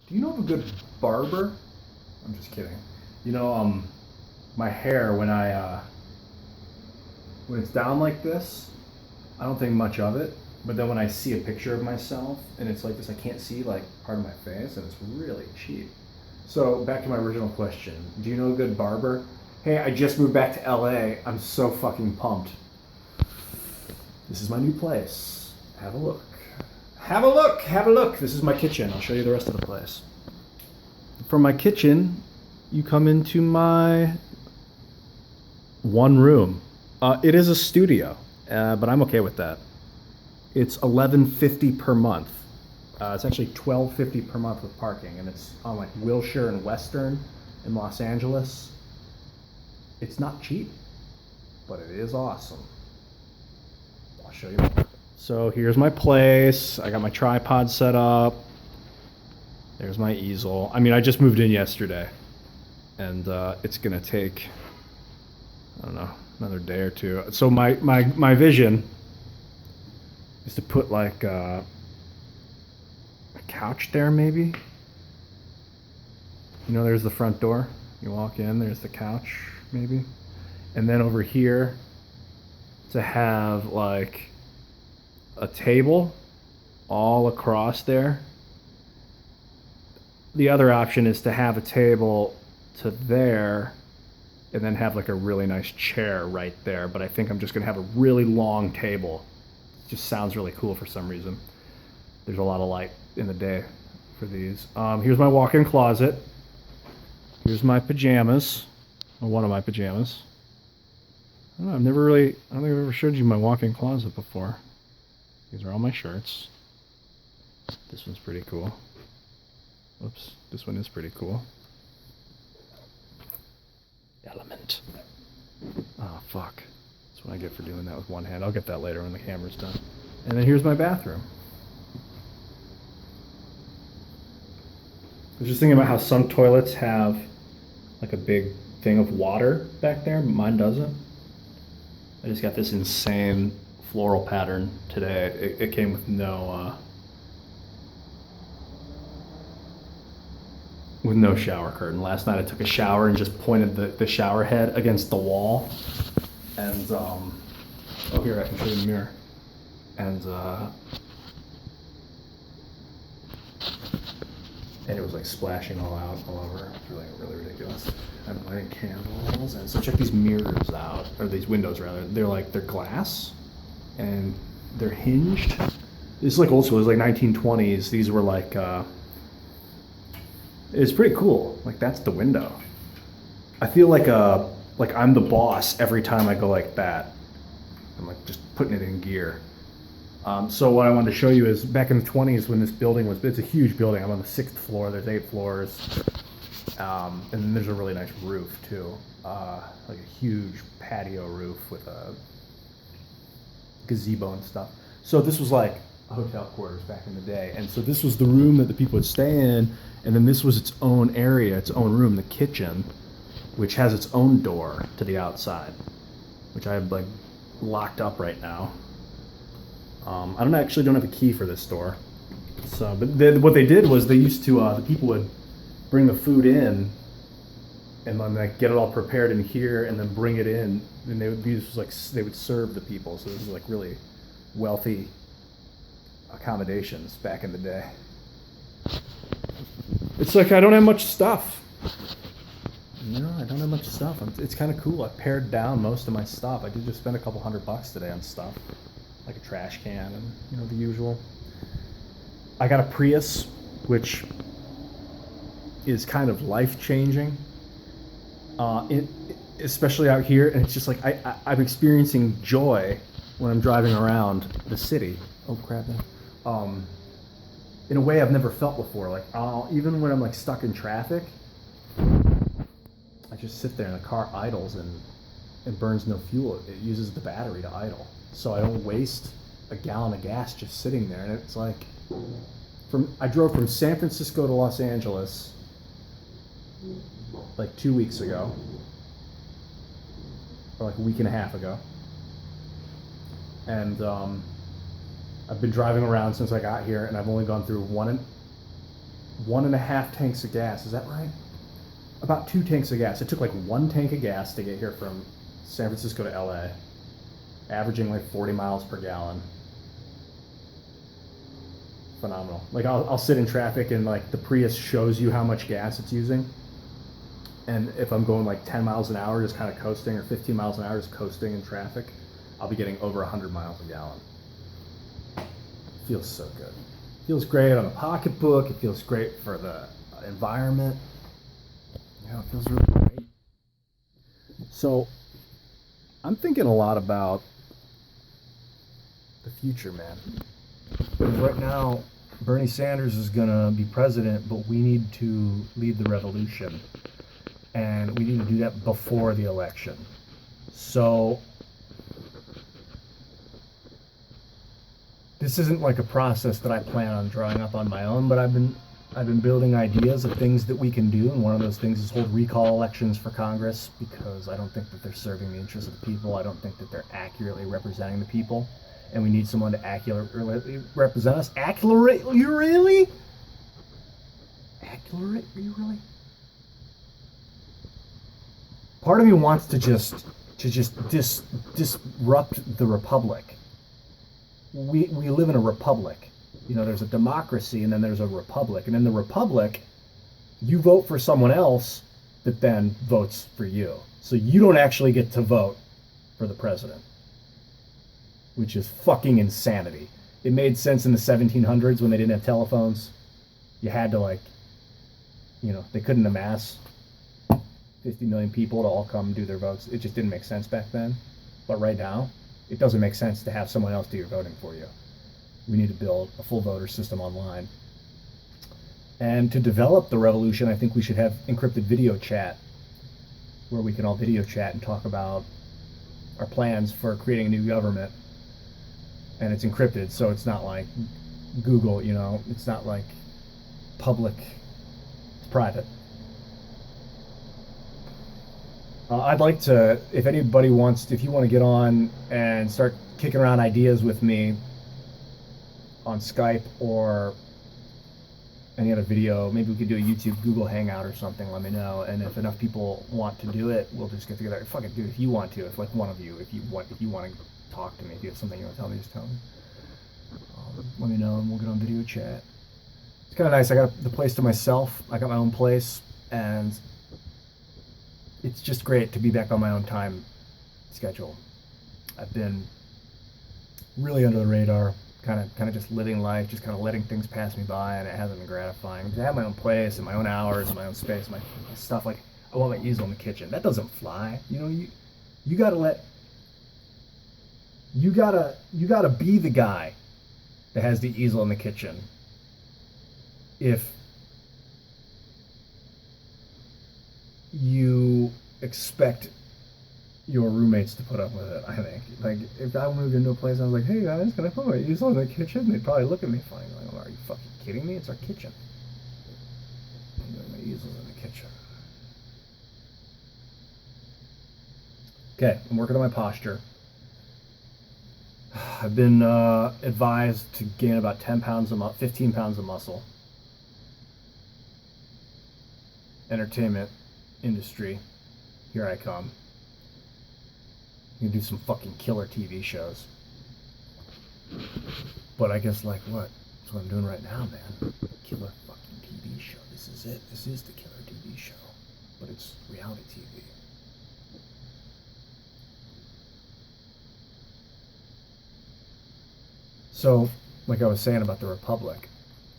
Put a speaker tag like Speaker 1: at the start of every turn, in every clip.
Speaker 1: Do you know of a good barber? I'm just kidding. You know, my hair when it's down like this, I don't think much of it. But then when I see a picture of myself and it's like this, I can't see like part of my face, and it's really cheap. So back to my original question: do you know a good barber? Hey, I just moved back to LA. I'm so fucking pumped. This is my new place. Have a look. Have a look. Have a look. This is my kitchen. I'll show you the rest of the place. From my kitchen, you come into my one room. It is a studio, but I'm okay with that. It's $11.50 per month. It's actually $12.50 per month with parking, and it's on like Wilshire and Western in Los Angeles. It's not cheap, but it is awesome. I'll show you more. So here's my place. I got my tripod set up. There's my easel. I mean, I just moved in yesterday, and it's gonna take, I don't know, another day or two. So my vision is to put like a couch there, maybe. You know, there's the front door. You walk in, there's the couch, maybe. And then over here, to have like a table all across there. The other option is to have a table to there and then have like a really nice chair right there. But I think I'm just gonna have a really long table. It just sounds really cool for some reason. There's a lot of light in the day for these. Here's my walk-in closet. Here's my pajamas, or one of my pajamas. I don't know, I don't think I've ever showed you my walk-in closet before. These are all my shirts. This one's pretty cool. Whoops, this one is pretty cool. Element. Oh, fuck. That's what I get for doing that with one hand. I'll get that later when the camera's done. And then here's my bathroom. I was just thinking about how some toilets have like a big thing of water back there, but mine doesn't. I just got this insane floral pattern today. It came with no shower curtain. Last night I took a shower and just pointed the shower head against the wall. And, oh, here, I can show you the mirror. And it was like splashing all over. It's really, really ridiculous. I'm lighting candles, and so check these mirrors out, or these windows rather. They're glass, and they're hinged. This is like old school. It was like 1920s. These were like, it's pretty cool. Like that's the window. I feel like I'm the boss every time I go like that. I'm like just putting it in gear. So what I wanted to show you is back in the 20s when this building it's a huge building. I'm on the 6th floor. There's 8 floors. And then there's a really nice roof too. Like a huge patio roof with a gazebo and stuff. So this was like a hotel quarters back in the day. And so this was the room that the people would stay in. And then this was its own area, its own room, the kitchen, which has its own door to the outside, which I have like locked up right now. I don't have a key for this door. So, but what they did was they used to, the people would bring the food in and then like get it all prepared in here and then bring it in. And they would serve the people. So this was like really wealthy accommodations back in the day. It's like I don't have much stuff. I don't have much stuff. It's kind of cool. I pared down most of my stuff. I did just spend a couple $100 today on stuff, like a trash can and the usual. I got a Prius, which is kind of life-changing, especially out here. And it's just like I'm experiencing joy when I'm driving around the city. Oh crap! In a way I've never felt before. Like even when I'm like stuck in traffic, I just sit there and the car idles and it burns no fuel. It uses the battery to idle, so I don't waste a gallon of gas just sitting there. And it's like I drove from San Francisco to Los Angeles like 2 weeks ago, or like a week and a half ago, and I've been driving around since I got here, and I've only gone through 1.5 tanks of gas. Is that right? About 2 tanks of gas. It took like 1 tank of gas to get here from San Francisco to LA, averaging like 40 miles per gallon. Phenomenal. Like I'll sit in traffic and like the Prius shows you how much gas it's using. And if I'm going like 10 miles an hour, just kind of coasting, or 15 miles an hour, just coasting in traffic, I'll be getting over 100 miles a gallon. Feels so good. Feels great on the pocketbook. It feels great for the environment. Yeah, it feels really great. So I'm thinking a lot about the future, man. Because right now, Bernie Sanders is going to be president, but we need to lead the revolution. And we need to do that before the election. So this isn't like a process that I plan on drawing up on my own, but I've been building ideas of things that we can do, and one of those things is hold recall elections for Congress, because I don't think that they're serving the interests of the people. I don't think that they're accurately representing the people, and we need someone to accurately represent us. Accurately? You really? Accurate? You really? Part of me wants to just disrupt the republic. We live in a republic. You know, there's a democracy and then there's a republic. And in the republic, you vote for someone else that then votes for you. So you don't actually get to vote for the president, which is fucking insanity. It made sense in the 1700s when they didn't have telephones. You had to, like, you know, they couldn't amass 50 million people to all come do their votes. It just didn't make sense back then. But right now, it doesn't make sense to have someone else do your voting for you. We need to build a full voter system online. And to develop the revolution, I think we should have encrypted video chat, where we can all video chat and talk about our plans for creating a new government. And it's encrypted, so it's not like Google, you know, it's not like public, it's private. I'd like to, if anybody wants, if you want to get on and start kicking around ideas with me on Skype or any other video, maybe we could do a YouTube Google Hangout or something, let me know. And if enough people want to do it, we'll just get together. Fuck it, dude, if you want to, if like one of you, if you want to talk to me, if you have something you want to tell me, just tell me. Let me know and we'll get on video chat. It's kind of nice. I got the place to myself. I got my own place, and it's just great to be back on my own time schedule. I've been really under the radar, kind of just living life, just kind of letting things pass me by, and it hasn't been gratifying. To have my own place and my own hours and my own space, my stuff, like I want my easel in the kitchen. That doesn't fly. You know, you gotta be the guy that has the easel in the kitchen. If you expect your roommates to put up with it, I think. Like, if I moved into a place and I was like, hey guys, can I put my easel in the kitchen? They'd probably look at me funny. Like, are you fucking kidding me? It's our kitchen. My easel's in the kitchen. Okay, I'm working on my posture. I've been advised to gain about 15 pounds of muscle. Entertainment industry, here I come. You can do some fucking killer TV shows. But I guess, like, what? That's what I'm doing right now, man. Killer fucking TV show. This is it. This is the killer TV show. But it's reality TV. So, like I was saying about the Republic,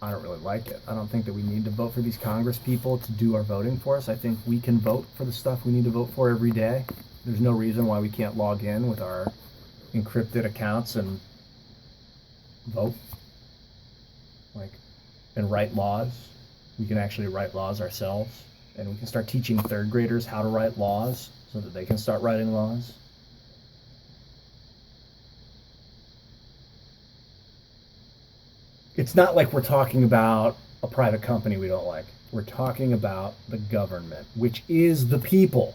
Speaker 1: I don't really like it. I don't think that we need to vote for these Congress people to do our voting for us. I think we can vote for the stuff we need to vote for every day. There's no reason why we can't log in with our encrypted accounts and vote. And write laws. We can actually write laws ourselves. And we can start teaching third graders how to write laws so that they can start writing laws. It's not like we're talking about a private company we don't like. We're talking about the government, which is the people.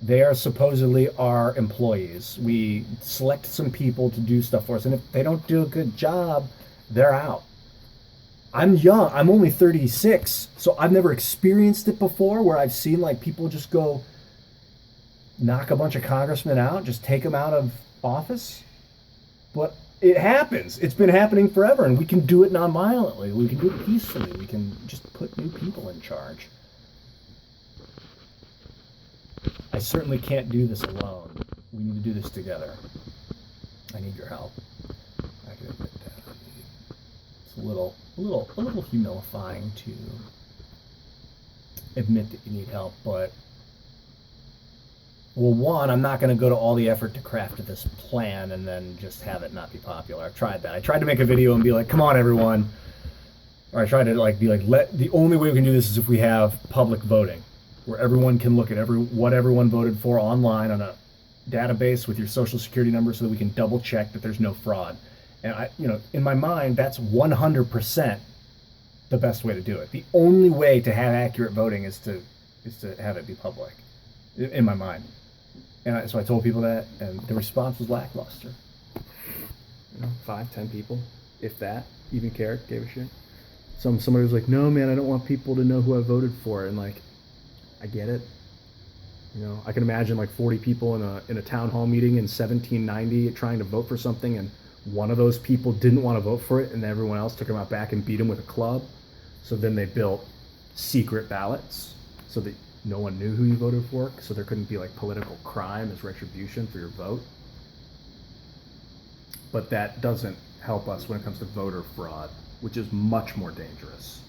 Speaker 1: They are supposedly our employees. We select some people to do stuff for us, and if they don't do a good job, they're out. I'm young. I'm only 36, so I've never experienced it before where I've seen like people just go knock a bunch of congressmen out, just take them out of office. But it happens. It's been happening forever, and we can do it nonviolently. We can do it peacefully. We can just put new people in charge. I certainly can't do this alone. We need to do this together. I need your help. I can admit that. It's a little humilifying to admit that you need help, but well, one, I'm not going to go to all the effort to craft this plan and then just have it not be popular. I've tried that. I tried to make a video and be like, "Come on, everyone," or I tried to like be like, the only way we can do this is if we have public voting, where everyone can look at what everyone voted for online on a database with your social security number, so that we can double check that there's no fraud. And in my mind, that's 100% the best way to do it. The only way to have accurate voting is to have it be public, in my mind. And so I told people that, and the response was lackluster. 5, 10 people, if that, even cared, gave a shit. Somebody was like, "No, man, I don't want people to know who I voted for," and like, I get it. I can imagine like 40 people in a town hall meeting in 1790 trying to vote for something, and one of those people didn't want to vote for it, and then everyone else took him out back and beat him with a club. So then they built secret ballots so that no one knew who you voted for, so there couldn't be like political crime as retribution for your vote. But that doesn't help us when it comes to voter fraud, which is much more dangerous.